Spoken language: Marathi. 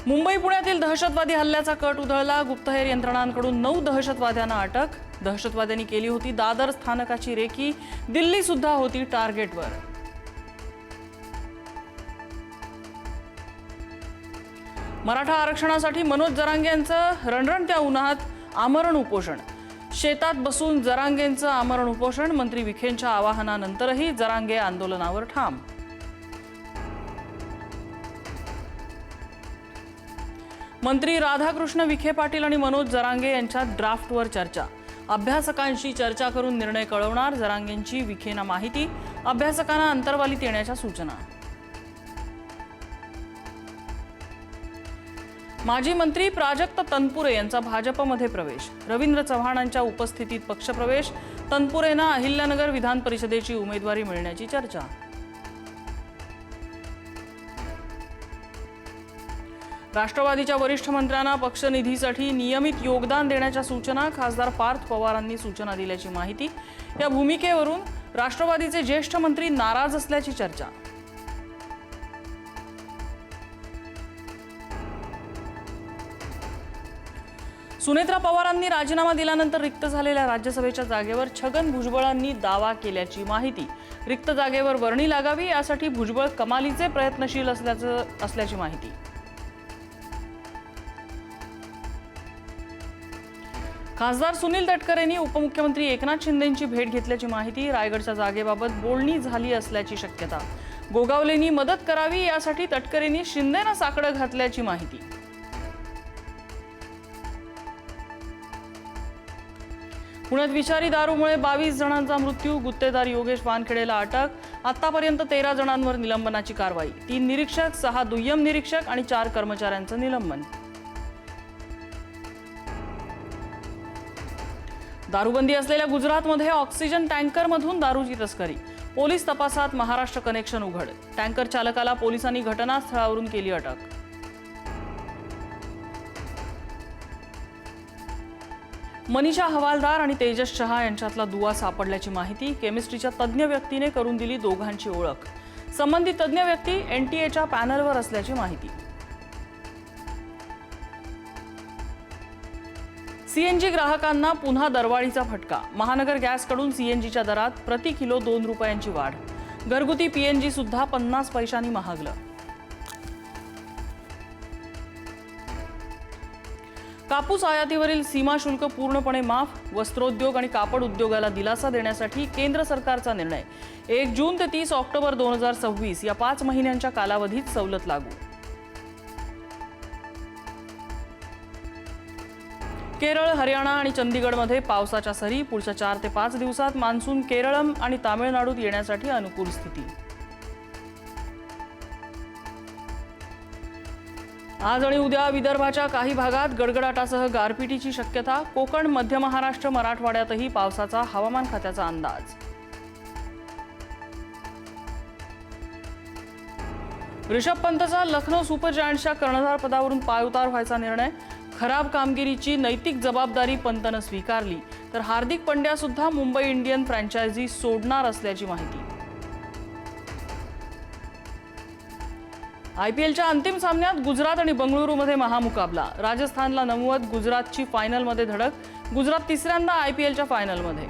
मुंबई पुण्यातील दहशतवादी हल्ल्याचा कट उधळला। गुप्तहेर यंत्रणांकडून 9 दहशतवाद्यांना अटक। दहशतवाद्यांनी केली होती दादर स्थानकाची रेकी। दिल्ली सुद्धा होती टार्गेटवर। मराठा आरक्षणासाठी मनोज जरांगे यांचं रणरणत्या उन्हात आमरण उपोषण। शेतात बसून जरांगेंचं आमरण उपोषण। मंत्री विखेंच्या आवाहनानंतरही जरांगे आंदोलनावर ठाम। मंत्री राधाकृष्ण विखे पाटील आणि मनोज जरांगे यांच्यात ड्राफ्टवर चर्चा। अभ्यासकांशी चर्चा करून निर्णय कळवणार। जरांगेंची विखेंना माहिती। अभ्यासकांना अंतर्वालीत येण्याच्या सूचना। माजी मंत्री प्राजक्त तनपुरे यांचा भाजपमध्ये प्रवेश। रवींद्र चव्हाणांच्या उपस्थितीत पक्षप्रवेश। तनपुरेंना अहिल्यानगर विधान परिषदेची उमेदवारी मिळण्याची चर्चा। राष्ट्रवादीच्या वरिष्ठ मंत्र्यांना पक्षनिधीसाठी नियमित योगदान देण्याच्या सूचना। खासदार पार्थ पवारांनी सूचना दिल्याची माहिती। या भूमिकेवरून राष्ट्रवादीचे ज्येष्ठ मंत्री नाराज असल्याची चर्चा। सुनेत्रा पवारांनी राजीनामा दिल्यानंतर रिक्त झालेल्या राज्यसभेच्या जागेवर छगन भुजबळांनी दावा केल्याची माहिती। रिक्त जागेवर वर्णी लागावी यासाठी भुजबळ कमालीचे प्रयत्नशील असल्याची माहिती। खासदार सुनील तटकरेंनी उपमुख्यमंत्री एकनाथ शिंदेंची भेट घेतल्याची माहिती। रायगडच्या जागेबाबत बोलणी झाली असल्याची शक्यता। गोगावलेंनी मदत करावी यासाठी तटकरेंनी शिंदेंना साकडं घातल्याची माहिती। पुण्यात विषारी दारूमुळे 22 जणांचा मृत्यू। गुत्तेदार योगेश वानखेडेला अटक। आतापर्यंत 13 जणांवर निलंबनाची कारवाई। 3 निरीक्षक, 6 दुय्यम निरीक्षक आणि 4 कर्मचाऱ्यांचं निलंबन। दारूबंदी असलेल्या गुजरातमध्ये ऑक्सिजन टँकरमधून दारूची तस्करी। पोलीस तपासात महाराष्ट्र कनेक्शन उघड। टँकर चालकाला पोलिसांनी घटनास्थळावरून केली अटक। मनीषा हवालदार आणि तेजस शहा यांच्यातला दुवा सापडल्याची माहिती। केमिस्ट्रीच्या तज्ज्ञ व्यक्तीने करून दिली दोघांची ओळख। संबंधित तज्ज्ञ व्यक्ती एनटीएच्या पॅनलवर असल्याची माहिती। सीएनजी ग्राहकांना पुन्हा दरवाढीचा फटका। महानगर गॅसकडून सीएनजीच्या दरात प्रति किलो 2 रुपयांची वाढ। घरगुती पीएनजी सुद्धा 50 पैशांनी महागलं। कापूस आयातीवरील सीमा शुल्क पूर्णपणे माफ। वस्त्रोद्योग आणि कापड उद्योगाला दिलासा देण्यासाठी केंद्र सरकारचा निर्णय। 1 जून ते 30 ऑक्टोबर 2026 या 5 महिन्यांच्या कालावधीत सवलत लागू। केरळ, हरियाणा आणि चंदीगडमध्ये पावसाच्या सरी। पुढच्या 4 ते 5 दिवसात मान्सून केरळ आणि तामिळनाडूत येण्यासाठी अनुकूल स्थिती। आज आणि उद्या विदर्भाच्या काही भागात गडगडाटासह गारपिटीची शक्यता। कोकण, मध्य महाराष्ट्र, मराठवाड्यातही पावसाचा हवामान खात्याचा अंदाज। ऋषभ पंतचा लखनौ सुपर जायंट्सच्या कर्णधार पदावरून पायउतार व्हायचा निर्णय। खराब कामगिरीची नैतिक जबाबदारी पंतनं स्वीकारली तर हार्दिक पंड्या सुद्धा मुंबई इंडियन फ्रँचायझी सोडणार असल्याची माहिती। आयपीएलच्या अंतिम सामन्यात गुजरात आणि बंगळुरूमध्ये महामुकाबला। राजस्थानला नमवत गुजरातची फायनलमध्ये धडक। गुजरात तिसऱ्यांदा आयपीएलच्या फायनलमध्ये।